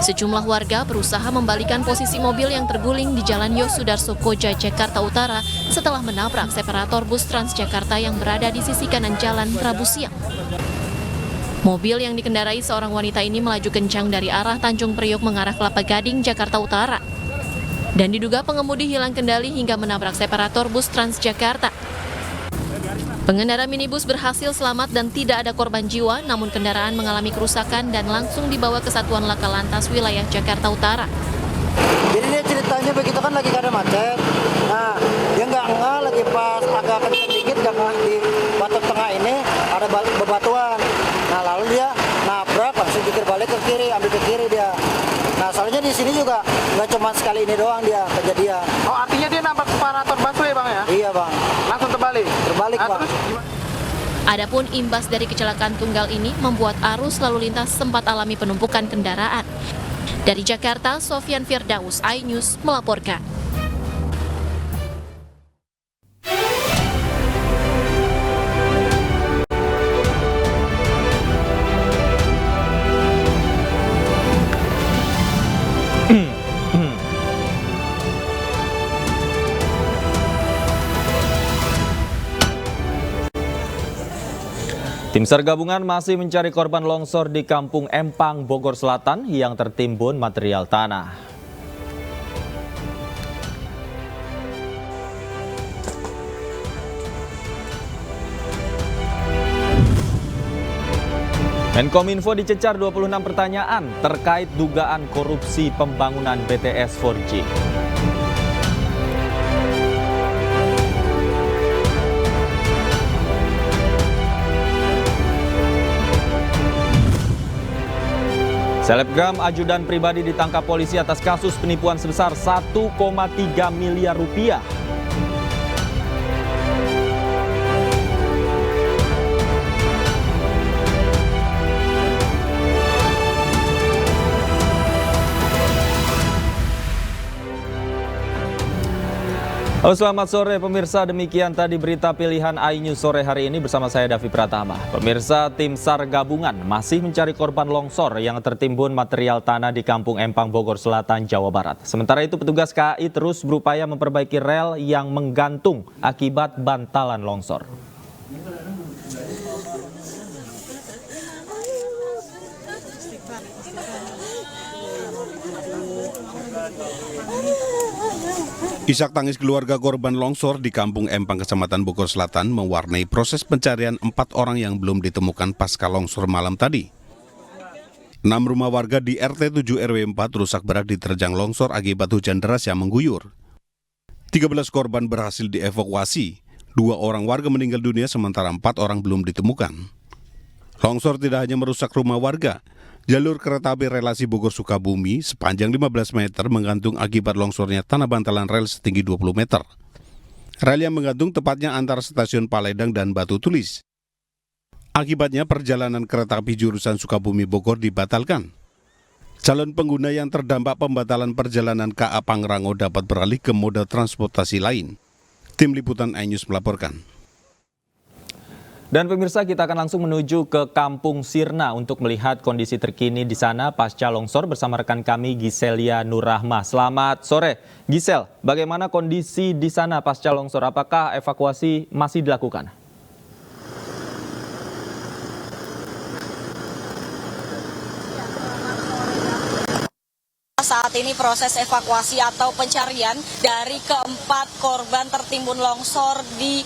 Sejumlah warga berusaha membalikan posisi mobil yang terguling di Jalan Yosudarso Koja, Jakarta Utara setelah menabrak separator bus Transjakarta yang berada di sisi kanan jalan Rabu siang. Mobil yang dikendarai seorang wanita ini melaju kencang dari arah Tanjung Priok mengarah Kelapa Gading, Jakarta Utara. Dan diduga pengemudi hilang kendali hingga menabrak separator bus Transjakarta. Pengendara minibus berhasil selamat dan tidak ada korban jiwa, namun kendaraan mengalami kerusakan dan langsung dibawa ke Satuan Laka Lantas wilayah Jakarta Utara. Jadi dia ceritanya begitu kan lagi ada macet. Nah, dia nggak lagi pas agak kenceng dikit di batu tengah ini ada bebatuan. Nah, lalu dia nabrak langsung jungkir balik ke kiri, ambil ke kiri dia. Nah, soalnya di sini juga nggak cuma sekali ini doang dia kejadian. Oh, artinya dia nabrak separator busway, Bang ya? Iya, Bang. Langsung terbalik? Terbalik, Bang. Terus gimana? Adapun imbas dari kecelakaan tunggal ini membuat arus lalu lintas sempat alami penumpukan kendaraan. Dari Jakarta, Sofyan Firdaus, iNews melaporkan. Tim SAR gabungan masih mencari korban longsor di Kampung Empang, Bogor Selatan yang tertimbun material tanah. Menkominfo dicecar 26 pertanyaan terkait dugaan korupsi pembangunan BTS 4G. Selebgram ajudan pribadi ditangkap polisi atas kasus penipuan sebesar 1,3 miliar rupiah. Halo, selamat sore pemirsa, demikian tadi berita pilihan iNews sore hari ini bersama saya Davi Pratama. Pemirsa, tim SAR gabungan masih mencari korban longsor yang tertimbun material tanah di Kampung Empang, Bogor Selatan, Jawa Barat. Sementara itu petugas KAI terus berupaya memperbaiki rel yang menggantung akibat bantalan longsor. Isak tangis keluarga korban longsor di Kampung Empang, Kecamatan Bogor Selatan mewarnai proses pencarian 4 orang yang belum ditemukan pasca longsor malam tadi. 6 rumah warga di RT 7 RW 4 rusak berat diterjang longsor akibat hujan deras yang mengguyur. 13 korban berhasil dievakuasi, 2 orang warga meninggal dunia sementara 4 orang belum ditemukan. Longsor tidak hanya merusak rumah warga, jalur kereta api relasi Bogor-Sukabumi sepanjang 15 meter menggantung akibat longsornya tanah bantalan rel setinggi 20 meter. Rel yang menggantung tepatnya antara stasiun Paledang dan Batu Tulis. Akibatnya perjalanan kereta api jurusan Sukabumi-Bogor dibatalkan. Calon pengguna yang terdampak pembatalan perjalanan KA Pangrango dapat beralih ke moda transportasi lain. Tim Liputan iNews melaporkan. Dan pemirsa, kita akan langsung menuju ke Kampung Sirna untuk melihat kondisi terkini di sana pasca longsor bersama rekan kami Giselia Nurrahma. Selamat sore, Gisel. Bagaimana kondisi di sana pasca longsor? Apakah evakuasi masih dilakukan? Saat ini proses evakuasi atau pencarian dari keempat korban tertimbun longsor di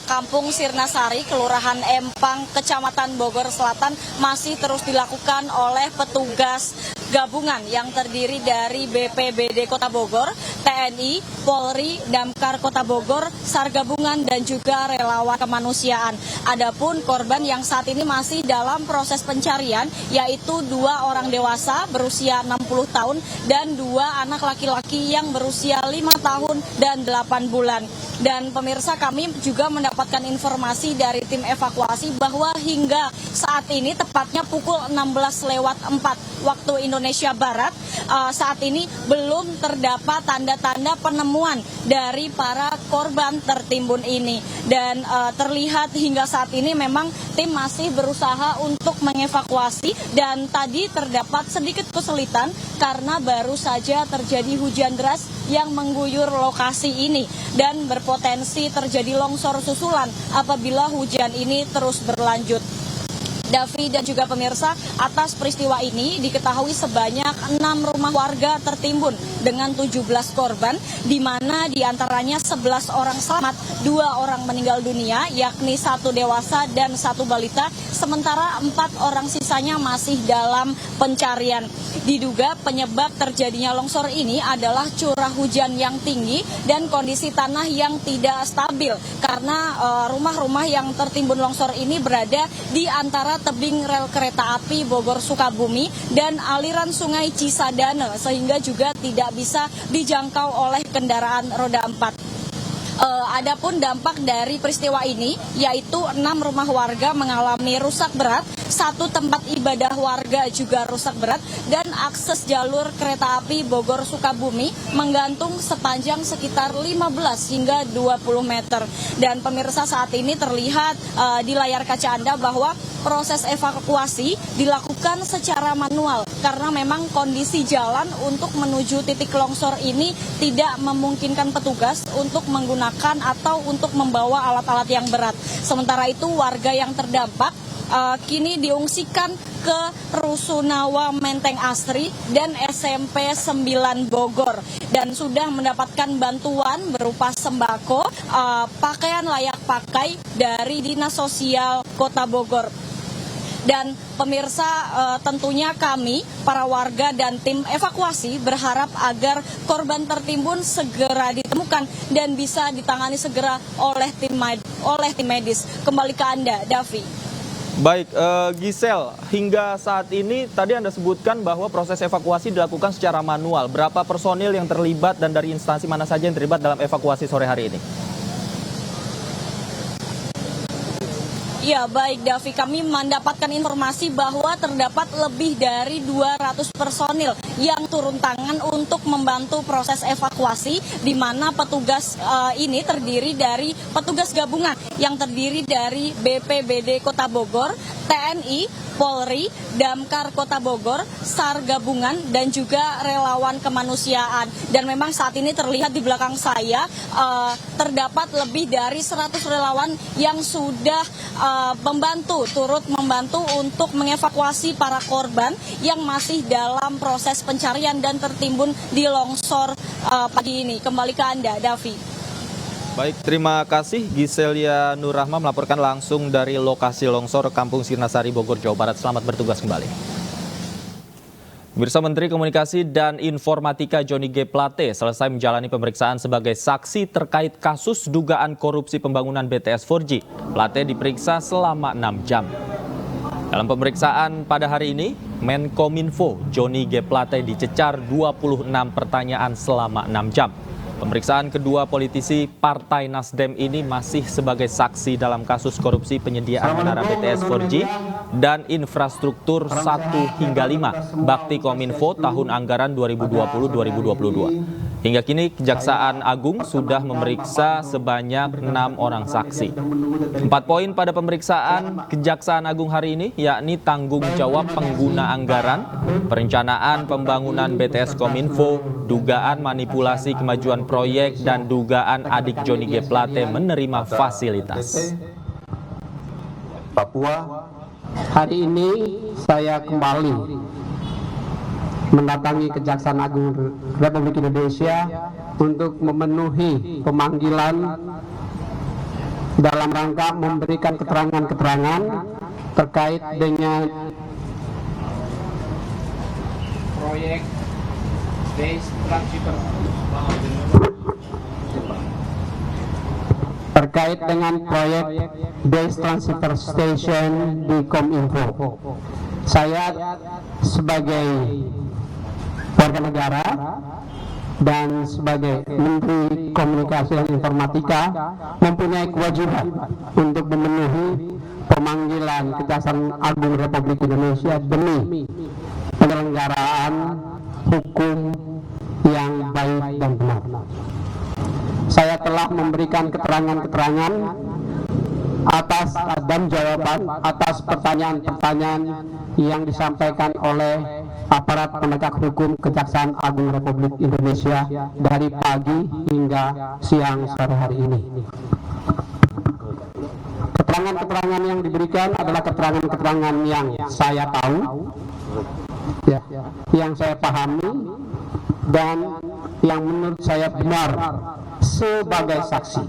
Kampung Sirnasari, Kelurahan Empang, Kecamatan Bogor Selatan masih terus dilakukan oleh petugas gabungan yang terdiri dari BPBD Kota Bogor, TNI, Polri, Damkar Kota Bogor, SAR gabungan dan juga relawan kemanusiaan. Adapun korban yang saat ini masih dalam proses pencarian yaitu 2 orang dewasa berusia 60 tahun dan 2 anak laki-laki yang berusia 5 tahun dan 8 bulan. Dan pemirsa, kami juga mendapatkan informasi dari tim evakuasi bahwa hingga saat ini tepatnya pukul 16:04 waktu Indonesia Barat, saat ini belum terdapat tanda tanda-tanda penemuan dari para korban tertimbun ini. Dan terlihat hingga saat ini memang tim masih berusaha untuk mengevakuasi, dan tadi terdapat sedikit kesulitan karena baru saja terjadi hujan deras yang mengguyur lokasi ini dan berpotensi terjadi longsor susulan apabila hujan ini terus berlanjut. Davi dan juga pemirsa, atas peristiwa ini diketahui sebanyak 6 rumah warga tertimbun dengan 17 korban, di mana diantaranya 11 orang selamat, 2 orang meninggal dunia, yakni 1 dewasa dan 1 balita, sementara 4 orang sisanya masih dalam pencarian. Diduga penyebab terjadinya longsor ini adalah curah hujan yang tinggi dan kondisi tanah yang tidak stabil, karena rumah-rumah yang tertimbun longsor ini berada di antara tebing rel kereta api Bogor Sukabumi dan aliran sungai Cisadane, sehingga juga tidak bisa dijangkau oleh kendaraan roda 4. Adapun dampak dari peristiwa ini, yaitu 6 rumah warga mengalami rusak berat, 1 tempat ibadah warga juga rusak berat, dan akses jalur kereta api Bogor Sukabumi menggantung sepanjang sekitar 15 hingga 20 meter. Dan pemirsa, saat ini terlihat di layar kaca Anda bahwa proses evakuasi dilakukan secara manual karena memang kondisi jalan untuk menuju titik longsor ini tidak memungkinkan petugas untuk menggunakan atau untuk membawa alat-alat yang berat. Sementara itu warga yang terdampak kini diungsikan ke Rusunawa Menteng Asri dan SMP 9 Bogor dan sudah mendapatkan bantuan berupa sembako, pakaian layak pakai dari Dinas Sosial Kota Bogor. Dan pemirsa, tentunya kami, para warga dan tim evakuasi berharap agar korban tertimbun segera ditemukan dan bisa ditangani segera oleh tim medis. Kembali ke Anda, Davi. Baik, Gisel, hingga saat ini tadi Anda sebutkan bahwa proses evakuasi dilakukan secara manual. Berapa personil yang terlibat dan dari instansi mana saja yang terlibat dalam evakuasi sore hari ini? Ya, baik Davi, kami mendapatkan informasi bahwa terdapat lebih dari 200 personil yang turun tangan untuk membantu proses evakuasi, di mana petugas ini terdiri dari petugas gabungan yang terdiri dari BPBD Kota Bogor, TNI, Polri, Damkar Kota Bogor, SAR gabungan, dan juga relawan kemanusiaan. Dan memang saat ini terlihat di belakang saya terdapat lebih dari 100 relawan yang sudah turut membantu untuk mengevakuasi para korban yang masih dalam proses pencarian dan tertimbun di longsor pagi ini. Kembali ke Anda, Davi. Baik, terima kasih Giselia Nurrahma melaporkan langsung dari lokasi longsor Kampung Sirnasari, Bogor, Jawa Barat. Selamat bertugas kembali. Pemirsa, Menteri Komunikasi dan Informatika Johnny G. Plate selesai menjalani pemeriksaan sebagai saksi terkait kasus dugaan korupsi pembangunan BTS 4G. Plate diperiksa selama 6 jam. Dalam pemeriksaan pada hari ini, Menkominfo Johnny G. Plate dicecar 26 pertanyaan selama 6 jam. Pemeriksaan kedua politisi Partai Nasdem ini masih sebagai saksi dalam kasus korupsi penyediaan menara BTS 4G dan infrastruktur 1 hingga 5 Bakti Kominfo tahun anggaran 2020-2022. Hingga kini Kejaksaan Agung sudah memeriksa sebanyak 6 orang saksi. 4 poin pada pemeriksaan Kejaksaan Agung hari ini, yakni tanggung jawab pengguna anggaran, perencanaan pembangunan BTS Kominfo, dugaan manipulasi kemajuan proyek, dan dugaan adik Johnny G. Plate menerima fasilitas. Papua, hari ini saya kembali mendatangi Kejaksaan Agung Republik Indonesia untuk memenuhi pemanggilan dalam rangka memberikan keterangan-keterangan terkait dengan proyek Base Transceiver Station di Kominfo. Saya sebagai warga negara dan sebagai Menteri Komunikasi dan Informatika mempunyai kewajiban untuk memenuhi pemanggilan Kejaksaan Agung Republik Indonesia demi penyelenggaraan hukum yang baik dan benar. telah memberikan keterangan-keterangan atas dan jawaban atas pertanyaan-pertanyaan yang disampaikan oleh aparat penegak hukum Kejaksaan Agung Republik Indonesia dari pagi hingga siang sore hari ini. Keterangan-keterangan yang diberikan adalah keterangan-keterangan yang saya tahu, ya, yang saya pahami, dan yang menurut saya benar sebagai saksi.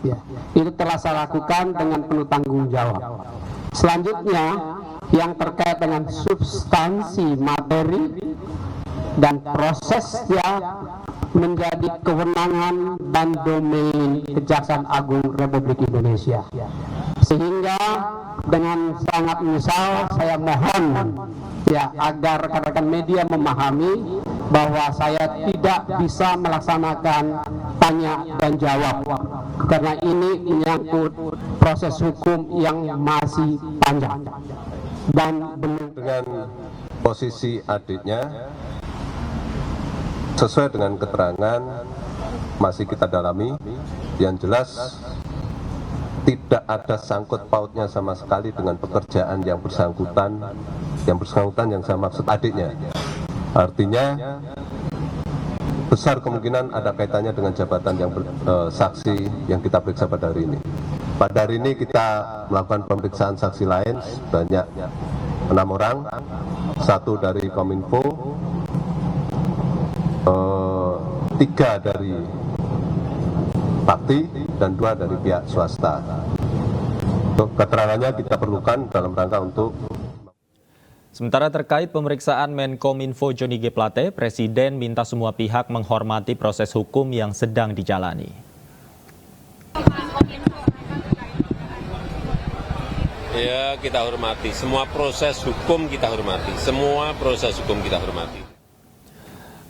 Ya, itu telah saya lakukan dengan penuh tanggung jawab. Selanjutnya, yang terkait dengan substansi materi dan prosesnya menjadi kewenangan dan domain Kejaksaan Agung Republik Indonesia. Sehingga dengan sangat menyesal saya mohon ya agar rekan-rekan media memahami bahwa saya tidak bisa melaksanakan tanya dan jawab karena ini menyangkut proses hukum yang masih panjang dan belum. Dengan posisi adiknya sesuai dengan keterangan masih kita dalami, yang jelas tidak ada sangkut pautnya sama sekali dengan pekerjaan yang bersangkutan yang saya maksud adiknya. Artinya besar kemungkinan ada kaitannya dengan jabatan yang saksi yang kita periksa pada hari ini. Pada hari ini kita melakukan pemeriksaan saksi lain sebanyak 6 orang, 1 dari Kominfo, 3 dari Bakti, dan 2 dari pihak swasta. Untuk keterangannya kita perlukan dalam rangka untuk. Sementara terkait pemeriksaan Menkominfo Johnny G. Plate, Presiden minta semua pihak menghormati proses hukum yang sedang dijalani. Ya, kita hormati. Semua proses hukum kita hormati. Semua proses hukum kita hormati.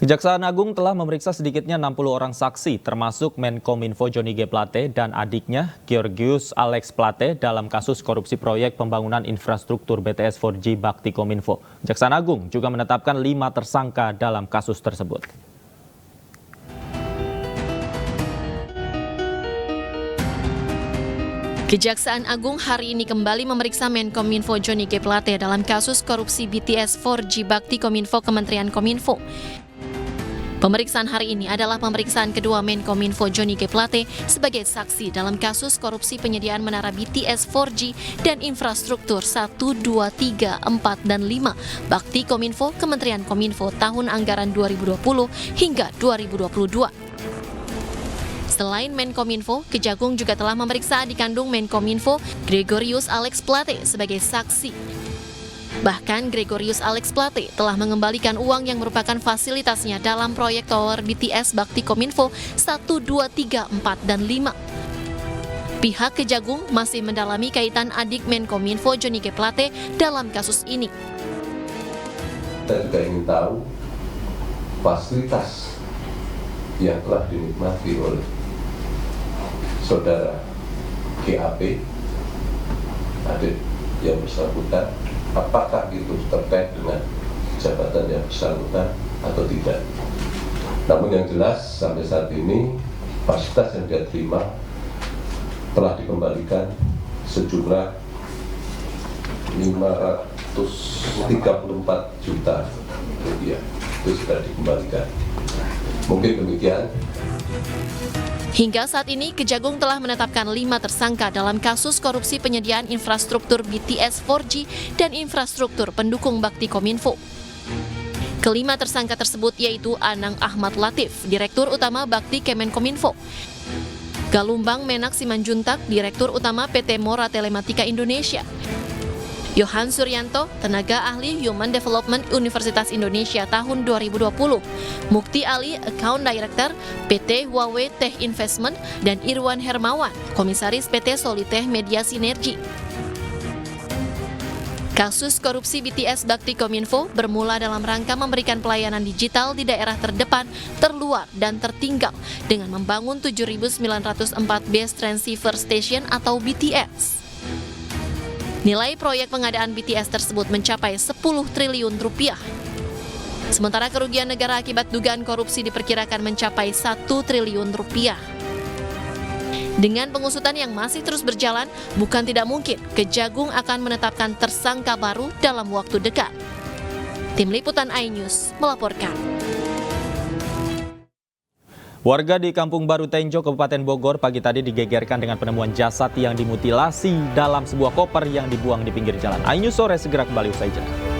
Kejaksaan Agung telah memeriksa sedikitnya 60 orang saksi, termasuk Menkominfo Johnny G. Plate dan adiknya Georgius Alex Plate dalam kasus korupsi proyek pembangunan infrastruktur BTS 4G Bakti Kominfo. Kejaksaan Agung juga menetapkan 5 tersangka dalam kasus tersebut. Kejaksaan Agung hari ini kembali memeriksa Menkominfo Johnny G. Plate dalam kasus korupsi BTS 4G Bakti Kominfo Kementerian Kominfo. Pemeriksaan hari ini adalah pemeriksaan kedua Menkominfo Johnny G. Plate sebagai saksi dalam kasus korupsi penyediaan menara BTS 4G dan infrastruktur 1, 2, 3, 4, dan 5 Bakti Kominfo Kementerian Kominfo tahun anggaran 2020 hingga 2022. Selain Menkominfo, Kejagung juga telah memeriksa adik kandung Menkominfo, Gregorius Alex Plate, sebagai saksi. Bahkan Gregorius Alex Plate telah mengembalikan uang yang merupakan fasilitasnya dalam proyek tower BTS Bakti Kominfo 1, 2, 3, 4, dan 5. Pihak Kejagung masih mendalami kaitan adik Menkominfo Johnny G. Plate dalam kasus ini. Kita juga ingin tahu fasilitas yang telah dinikmati oleh saudara GAP, adik yang bersangkutan, apakah itu terkait dengan jabatan yang bersangkutan atau tidak. Namun yang jelas sampai saat ini fasilitas yang dia terima telah dikembalikan sejumlah 534 juta rupiah. Itu sudah dikembalikan. Mungkin demikian. Hingga saat ini, Kejagung telah menetapkan 5 tersangka dalam kasus korupsi penyediaan infrastruktur BTS 4G dan infrastruktur pendukung Bakti Kominfo. Kelima tersangka tersebut yaitu Anang Ahmad Latif, Direktur Utama Bakti Kemenkominfo, Galumbang Menak Simanjuntak, Direktur Utama PT Mora Telematika Indonesia, Yohan Suryanto, Tenaga Ahli Human Development Universitas Indonesia tahun 2020, Mukti Ali, Account Director PT Huawei Tech Investment, dan Irwan Hermawan, Komisaris PT Solitech Media Sinergi. Kasus korupsi BTS Bakti Kominfo bermula dalam rangka memberikan pelayanan digital di daerah terdepan, terluar, dan tertinggal dengan membangun 7.904 base transceiver station atau BTS. Nilai proyek pengadaan BTS tersebut mencapai 10 triliun rupiah. Sementara kerugian negara akibat dugaan korupsi diperkirakan mencapai 1 triliun rupiah. Dengan pengusutan yang masih terus berjalan, bukan tidak mungkin Kejagung akan menetapkan tersangka baru dalam waktu dekat. Tim Liputan iNews melaporkan. Warga di Kampung Baru Tenjo, Kabupaten Bogor pagi tadi digegerkan dengan penemuan jasad yang dimutilasi dalam sebuah koper yang dibuang di pinggir jalan. iNews sore segera kembali usai jeda.